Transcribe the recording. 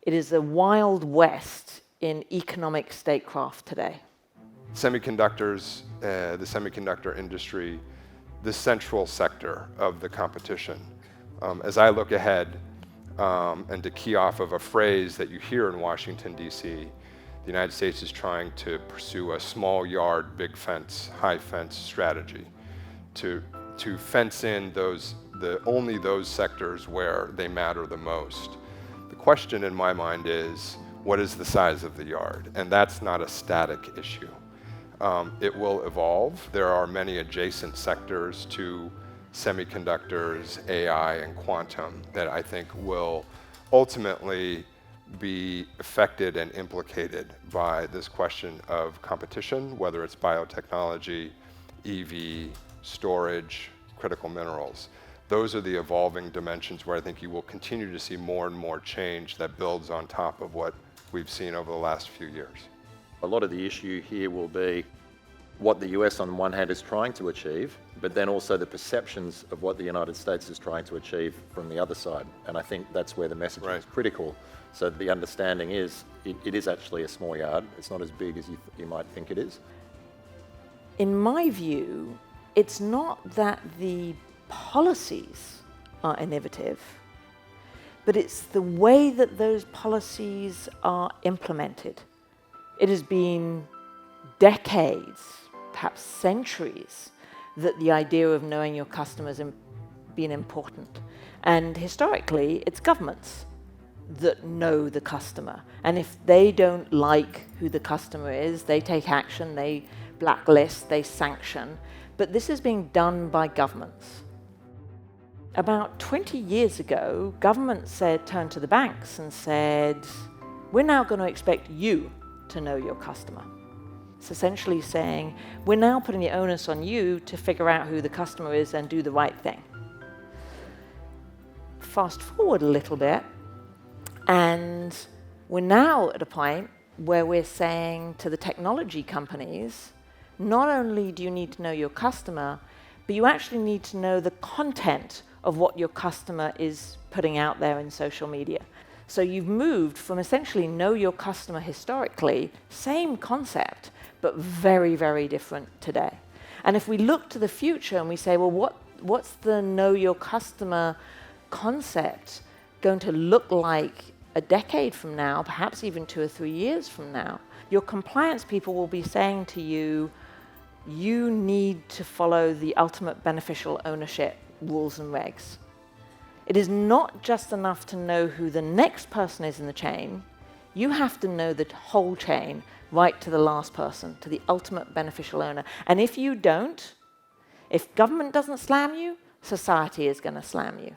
It is a wild west in economic statecraft today. Semiconductors, the semiconductor industry, the central sector of the competition. As I look ahead, and to key off of a phrase that you hear in Washington, D.C., the United States is trying to pursue a small yard, big fence, high fence strategy to fence in only those sectors where they matter the most. The question in my mind is, what is the size of the yard? And that's not a static issue. It will evolve. There are many adjacent sectors to semiconductors, AI, and quantum that I think will ultimately be affected and implicated by this question of competition, whether it's biotechnology, EV, storage, critical minerals. Those are the evolving dimensions where I think you will continue to see more and more change that builds on top of what we've seen over the last few years. A lot of the issue here will be what the US on one hand is trying to achieve, but then also the perceptions of what the United States is trying to achieve from the other side. And I think that's where the messaging is critical. So the understanding is, it is actually a small yard. It's not as big as you might think it is. In my view, it's not that the policies are innovative, but it's the way that those policies are implemented. It has been decades, perhaps centuries, that the idea of knowing your customers has been important. And historically, it's governments that know the customer. And if they don't like who the customer is, they take action, they blacklist, they sanction. But this is being done by governments. About 20 years ago, governments turned to the banks and said, we're now going to expect you to know your customer. It's essentially saying, we're now putting the onus on you to figure out who the customer is and do the right thing. Fast forward a little bit, and we're now at a point where we're saying to the technology companies, not only do you need to know your customer, but you actually need to know the content of what your customer is putting out there in social media. So you've moved from essentially know your customer historically, same concept, but very, very different today. And if we look to the future and we say, well, what's the know your customer concept going to look like a decade from now, perhaps even 2 or 3 years from now? Your compliance people will be saying to you, you need to follow the ultimate beneficial ownership rules and regs. It is not just enough to know who the next person is in the chain. You have to know the whole chain, right to the last person, to the ultimate beneficial owner. And if you don't, if government doesn't slam you, society is going to slam you.